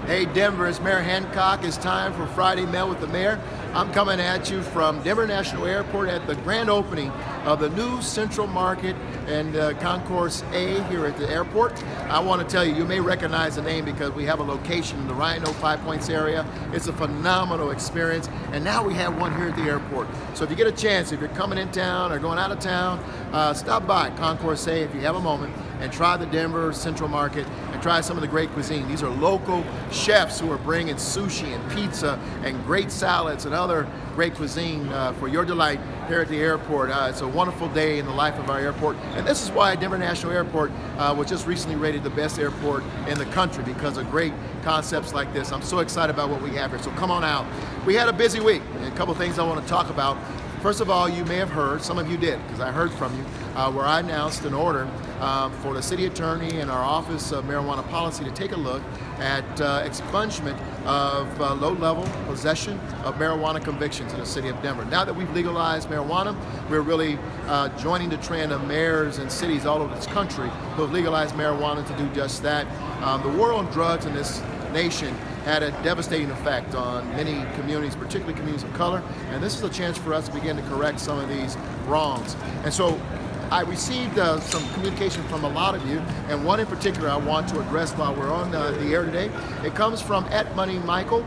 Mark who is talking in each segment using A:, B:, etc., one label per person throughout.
A: Hey Denver, it's Mayor Hancock. It's time for Friday Mail with the Mayor. I'm coming at you from Denver National Airport at the grand opening of the new Central Market and Concourse A here at the airport. I want to tell you, you may recognize the name because we have a location in the Rhino Five Points area. It's a phenomenal experience, and now we have one here at the airport. So if you get a chance, if you're coming in town or going out of town, stop by Concourse A if you have a moment and try the Denver Central Market and try some of the great cuisine. These are local chefs who are bringing sushi and pizza and great salads and other great cuisine for your delight here at the airport. It's a wonderful day in the life of our airport, and this is why Denver National Airport was just recently rated the best airport in the country, because of great concepts like this. I'm so excited about what we have here, so come on out. We had a busy week, and a couple things I want to talk about. First of all, you may have heard, some of you did, because I heard from you, where I announced an order for the city attorney and our Office of Marijuana Policy to take a look at expungement of low-level possession of marijuana convictions in the city of Denver. Now that we've legalized marijuana, we're really joining the trend of mayors and cities all over this country who have legalized marijuana to do just that. The war on drugs in this nation had a devastating effect on many communities, particularly communities of color, and this is a chance for us to begin to correct some of these wrongs. And so I received some communication from a lot of you, and one in particular I want to address while we're on the air today. It comes from @MoneyMichael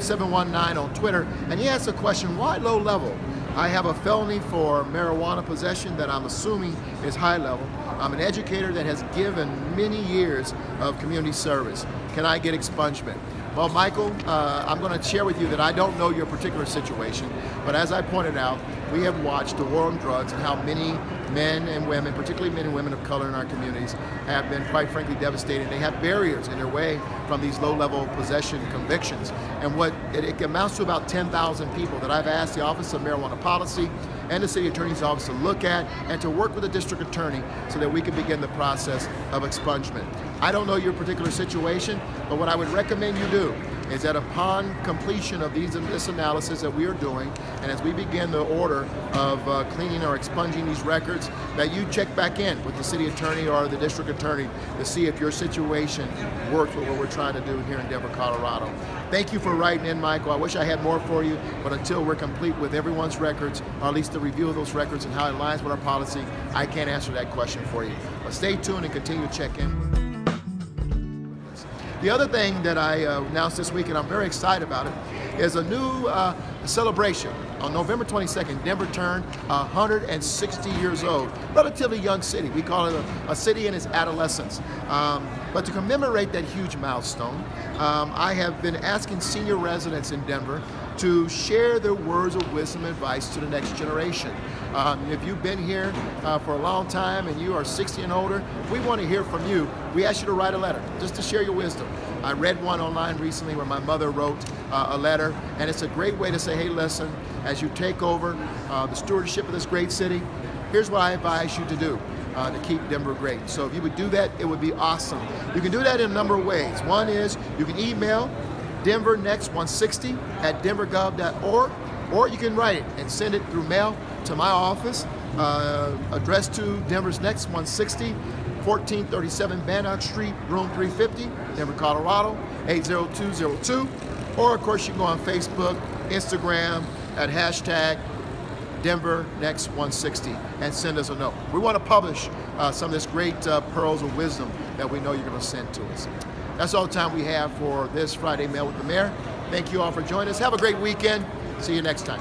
A: 719 on Twitter, and he asks a question: why low level? I have a felony for marijuana possession that I'm assuming is high level. I'm an educator that has given many years of community service. Can I get expungement? Well, Michael, I'm going to share with you that I don't know your particular situation, but as I pointed out, we have watched the war on drugs and how many men and women, particularly men and women of color in our communities, have been, quite frankly, devastated. They have barriers in their way from these low-level possession convictions. And what it amounts to about 10,000 people that I've asked the Office of Marijuana Policy and the City Attorney's Office to look at and to work with the District Attorney so that we can begin the process of expungement. I don't know your particular situation, but what I would recommend you do is that upon completion of this analysis that we are doing, and as we begin the order of cleaning or expunging these records, that you check back in with the city attorney or the district attorney to see if your situation works with what we're trying to do here in Denver, Colorado. Thank you for writing in, Michael. I wish I had more for you, but until we're complete with everyone's records, or at least the review of those records and how it aligns with our policy, I can't answer that question for you. But stay tuned and continue to check in. The other thing that I announced this week, and I'm very excited about it, is a new celebration. On November 22nd, Denver turned 160 years old. Relatively young city. We call it a city in its adolescence. But to commemorate that huge milestone, I have been asking senior residents in Denver to share their words of wisdom and advice to the next generation. If you've been here for a long time and you are 60 and older, we want to hear from you. We ask you to write a letter just to share your wisdom. I read one online recently where my mother wrote a letter, and it's a great way to say, hey, listen, as you take over the stewardship of this great city, here's what I advise you to do to keep Denver great. So if you would do that, it would be awesome. You can do that in a number of ways. One is you can email denvernext160@denvergov.org, or you can write it and send it through mail to my office, addressed to Denver's Next 160, 1437 Bannock Street, room 350, Denver, Colorado, 80202. Or of course you can go on Facebook, Instagram at hashtag Denver Next 160 and send us a note. We want to publish some of this great pearls of wisdom that we know you're going to send to us. That's all the time we have for this Friday Mail with the Mayor. Thank you all for joining us. Have a great weekend. See you next time.